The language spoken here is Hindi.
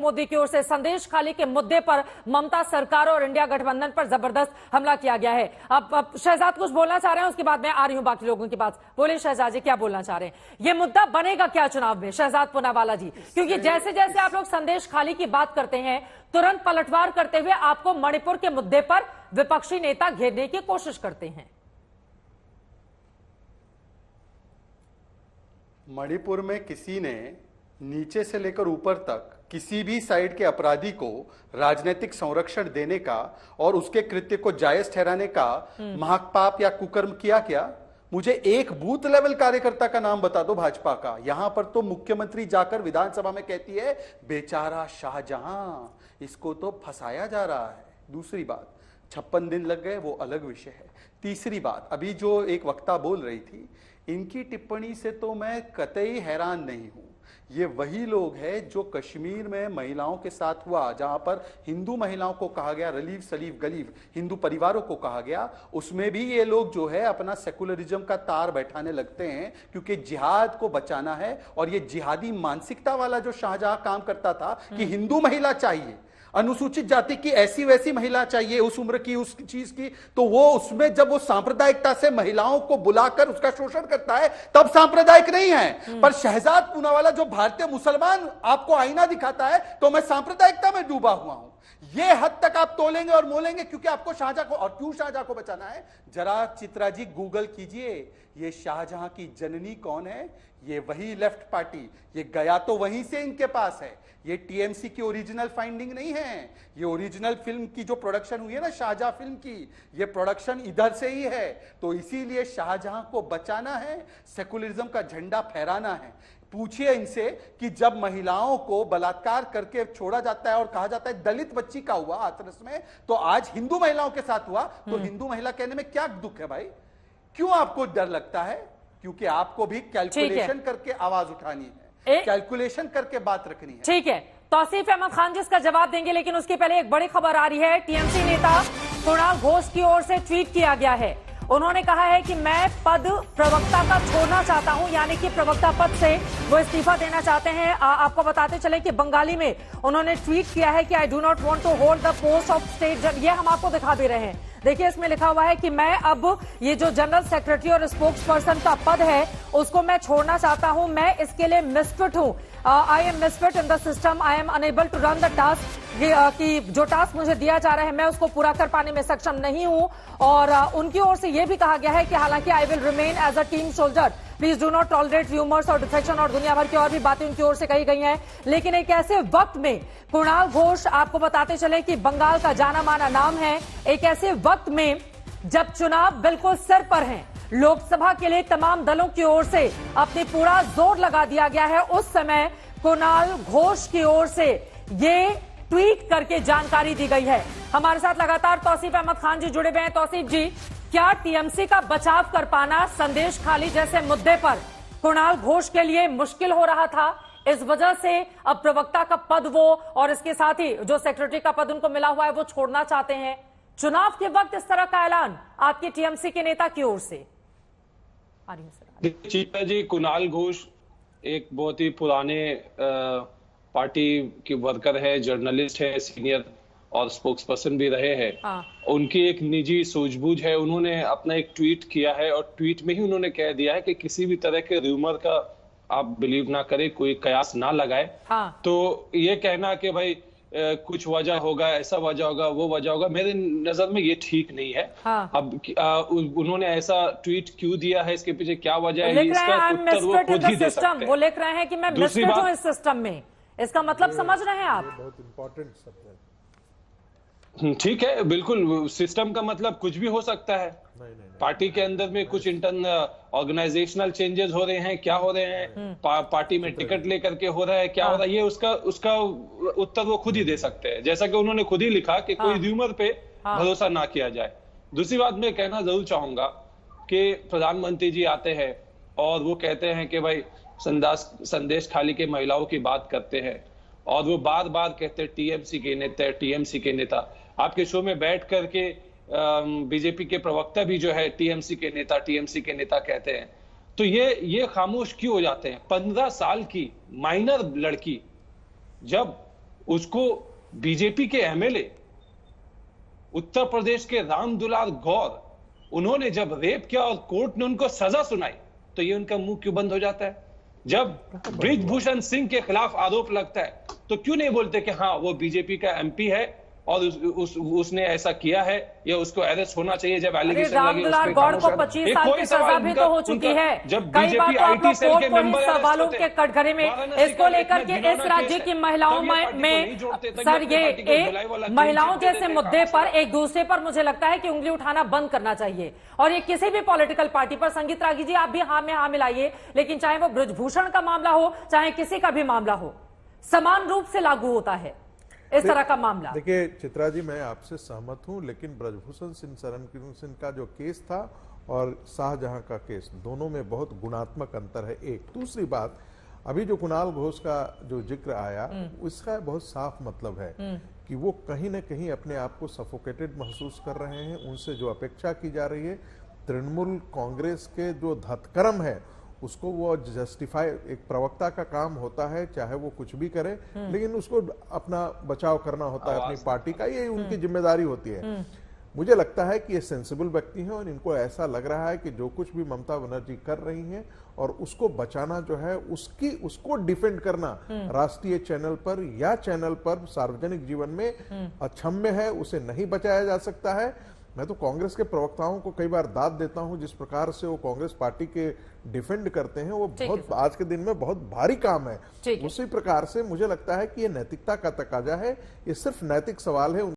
मोदी की ओर से संदेश खाली के मुद्दे पर ममता सरकार और इंडिया गठबंधन पर जबरदस्त हमला किया गया है। अब शहजाद कुछ बोलना चाह रहे हैं, उसके बाद मैं आ रही हूं बाकी लोगों के पास। बोले शहजाद जी, क्या बोलना चाह रहे हैं? ये मुद्दा बनेगा क्या चुनाव में, शहजाद पूनावाला जी? क्योंकि जैसे जैसे आप लोग संदेश खाली की बात करते हैं, तुरंत पलटवार करते हुए आपको मणिपुर के मुद्दे पर विपक्षी नेता घेरने की कोशिश करते हैं। मणिपुर में किसी ने नीचे से लेकर ऊपर तक किसी भी साइड के अपराधी को राजनीतिक संरक्षण देने का और उसके कृत्य को जायज ठहराने का महापाप या कुकर्म किया क्या? मुझे एक बूथ लेवल कार्यकर्ता का नाम बता दो भाजपा का। यहां पर तो मुख्यमंत्री जाकर विधानसभा में कहती है बेचारा शाहजहां, इसको तो फंसाया जा रहा है। दूसरी बात, 56 दिन लग गए, वो अलग विषय है। तीसरी बात, अभी जो एक वक्ता बोल रही थी, इनकी टिप्पणी से तो मैं कतई हैरान नहीं हूं। ये वही लोग हैं जो कश्मीर में महिलाओं के साथ हुआ, जहां पर हिंदू महिलाओं को कहा गया रलीफ सलीफ गलीफ, हिंदू परिवारों को कहा गया, उसमें भी ये लोग जो है अपना सेकुलरिज्म का तार बैठाने लगते हैं, क्योंकि जिहाद को बचाना है। और ये जिहादी मानसिकता वाला जो शाहजहां काम करता था कि हिंदू महिला चाहिए, अनुसूचित जाति की ऐसी वैसी महिला चाहिए, उस उम्र की, उस चीज की, तो वो उसमें जब वो सांप्रदायिकता से महिलाओं को बुलाकर उसका शोषण करता है, तब सांप्रदायिक नहीं है। पर शहजाद पूनावाला जो भारतीय मुसलमान आपको आईना दिखाता है, तो मैं सांप्रदायिकता में डूबा हुआ हूं। ये हद तक आप तोलेंगे और मोलेंगे, क्योंकि आपको शाहजहां को, और क्यों शाहजहां को बचाना है? जरा चित्रा जी गूगल कीजिए, ये शाहजहां की जननी कौन है? ये वही लेफ्ट पार्टी, ये गया तो वहीं से इनके पास है। ये टीएमसी की ओरिजिनल फाइंडिंग नहीं है। ये ओरिजिनल फिल्म की जो प्रोडक्शन हुई है ना, शाहजहां फिल्म की, ये प्रोडक्शन इधर से ही है। तो इसीलिए शाहजहां को बचाना है, सेकुलरिज्म का झंडा फहराना है। पूछिए इनसे कि जब महिलाओं को बलात्कार करके छोड़ा जाता है और कहा जाता है दलित बच्ची का हुआ हाथरस में, तो आज हिंदू महिलाओं के साथ हुआ, तो हिंदू महिला कहने में क्या दुख है भाई? क्यों आपको डर लगता है? क्योंकि आपको भी कैलकुलेशन करके आवाज उठानी है, कैलकुलेशन करके बात रखनी है। ठीक है, तौसीफ अहमद खान जिसका जवाब देंगे, लेकिन उसके पहले एक बड़ी खबर आ रही है। टीएमसी नेता कुणाल घोष की ओर से ट्वीट किया गया है। उन्होंने कहा है कि मैं पद प्रवक्ता का छोड़ना चाहता हूं, यानी कि प्रवक्ता पद से वो इस्तीफा देना चाहते हैं। आपको बताते चले कि बंगाली में उन्होंने ट्वीट किया है कि I do not want to hold the post of state. ये हम आपको दिखा दे रहे हैं, देखिए इसमें लिखा हुआ है कि मैं अब ये जो जनरल सेक्रेटरी और स्पोक्स पर्सन का पद है उसको मैं छोड़ना चाहता हूं। मैं इसके लिए मिसफिट हूं, I am misfit in the system, I am unable to run the task. कि जो टास्क मुझे दिया जा रहा है मैं उसको पूरा कर पाने में सक्षम नहीं हूं। और उनकी ओर से यह भी कहा गया है कि हालांकि I will remain as a team soldier, please do not tolerate rumours और डिफेक्शन, और दुनिया भर की और भी बातें उनकी ओर से कही गई हैं। लेकिन एक ऐसे वक्त में कुणाल घोष, आपको बताते चले कि बंगाल का जाना माना नाम है, एक ऐसे वक्त में जब चुनाव बिल्कुल सिर पर हैं, लोकसभा के लिए तमाम दलों की ओर से अपनी पूरा जोर लगा दिया गया है, उस समय कुणाल घोष की ओर से ये ट्वीट करके जानकारी दी गई है। हमारे साथ लगातार तौसीफ अहमद खान जी जुड़े हुए हैं। तौसीफ जी, क्या टीएमसी का बचाव कर पाना संदेश खाली जैसे मुद्दे पर कुणाल घोष के लिए मुश्किल हो रहा था? इस वजह से अब प्रवक्ता का पद वो और इसके साथ ही जो सेक्रेटरी का पद उनको मिला हुआ है वो छोड़ना चाहते हैं। चुनाव के वक्त इस तरह का ऐलान आपके टीएमसी के नेता की ओर से? चित्रा जी, कुणाल घोष एक बहुत ही पुराने पार्टी के वर्कर है, जर्नलिस्ट है, सीनियर और स्पोक्स पर्सन भी रहे हैं। उनकी एक निजी सूझबूझ है। उन्होंने अपना एक ट्वीट किया है और ट्वीट में ही उन्होंने कह दिया है कि किसी भी तरह के र्यूमर का आप बिलीव ना करें, कोई कयास ना लगाए। तो ये कहना कि भाई कुछ वजह होगा, ऐसा वजह होगा, वो वजह होगा, मेरे नजर में ये ठीक नहीं है। अब उन्होंने ऐसा ट्वीट क्यों दिया है, इसके पीछे क्या वजह है, इसका उत्तर वो खुद ही दे सकते हैं। वो लिख रहे हैं कि मैं मिसफिट हूं इस सिस्टम में, इसका मतलब समझ रहे हैं आप? बहुत इंपॉर्टेंट शब्द है। ठीक है, बिल्कुल, सिस्टम का मतलब कुछ भी हो सकता है। नहीं। पार्टी के अंदर में कुछ इंटरनल ऑर्गेनाइजेशनल चेंजेस हो रहे हैं, क्या हो रहे हैं, पार्टी में टिकट लेकर के हो रहा है, क्या हो रहा है, ये उसका उत्तर वो खुद ही दे सकते हैं। जैसा कि उन्होंने खुद ही लिखा कि कोई र्यूमर पे भरोसा ना किया जाए। दूसरी बात मैं कहना जरूर चाहूंगा कि प्रधानमंत्री जी आते हैं और वो कहते हैं कि भाई संदेश खाली के महिलाओं की बात करते हैं, और वो बार बार कहते हैं टीएमसी के नेता। आपके शो में बैठ करके बीजेपी के प्रवक्ता भी जो है टीएमसी के नेता कहते हैं। तो ये खामोश क्यों हो जाते हैं? 15 साल की माइनर लड़की जब उसको बीजेपी के एमएलए उत्तर प्रदेश के रामदुलार गौर, उन्होंने जब रेप किया और कोर्ट ने उनको सजा सुनाई, तो ये उनका मुंह क्यों बंद हो जाता है? जब बृजभूषण सिंह के खिलाफ आरोप लगता है तो क्यों नहीं बोलते कि हाँ वो बीजेपी का एमपी है और उसने ऐसा किया है या उसको अरेस्ट होना चाहिए? जब एलिगेशन लगी उस पे गौड़ को 25 साल की सजा भी तो हो चुकी है। जब कई बार बीजेपी तो आप आईटी लोग सेल के कोर्ट को मेंबर ही सवालों के कटघरे में इसको लेकर के इस राज्य की महिलाओं में सर ये महिलाओं जैसे मुद्दे पर एक दूसरे पर मुझे लगता है कि उंगली उठाना बंद करना चाहिए। और ये किसी भी पॉलिटिकल पार्टी पर, संगीत रागी जी आप भी हाँ में हाँ मिलाइए, लेकिन चाहे वो बृजभूषण का मामला हो चाहे किसी का भी मामला हो, समान रूप से लागू होता है इस तरह का मामला। देखिए चित्रा जी, मैं आपसे सहमत हूं, लेकिन बृजभूषण सिंह शरण सिंह का जो केस था और शाहजहां का केस, दोनों में बहुत गुणात्मक अंतर है। एक दूसरी बात, अभी जो कुणाल घोष का जो जिक्र आया, उसका बहुत साफ मतलब है कि वो कहीं ना कहीं अपने आप को सफोकेटेड महसूस कर रहे हैं। उनसे जो अपेक्षा की जा रही है, तृणमूल कांग्रेस के जो धतकर्म है उसको वो जस्टिफाई, एक प्रवक्ता का काम होता है चाहे वो कुछ भी करे, लेकिन उसको अपना बचाव करना होता है अपनी पार्टी का, ये उनकी जिम्मेदारी होती है। मुझे लगता है कि ये सेंसिबल व्यक्ति हैं और इनको ऐसा लग रहा है कि जो कुछ भी ममता बनर्जी कर रही हैं और उसको बचाना जो है, उसको डिफेंड करना राष्ट्रीय चैनल पर या चैनल पर सार्वजनिक जीवन में अक्षम्य है, उसे नहीं बचाया जा सकता है। मैं तो कांग्रेस के प्रवक्ताओं को कई बार दाद देता हूं, जिस प्रकार से वो कांग्रेस पार्टी के डिफेंड करते हैं, वो बहुत आज के दिन में बहुत भारी काम है। उसी प्रकार से मुझे लगता है कि ये नैतिकता का तकाजा है, ये सिर्फ नैतिक सवाल है।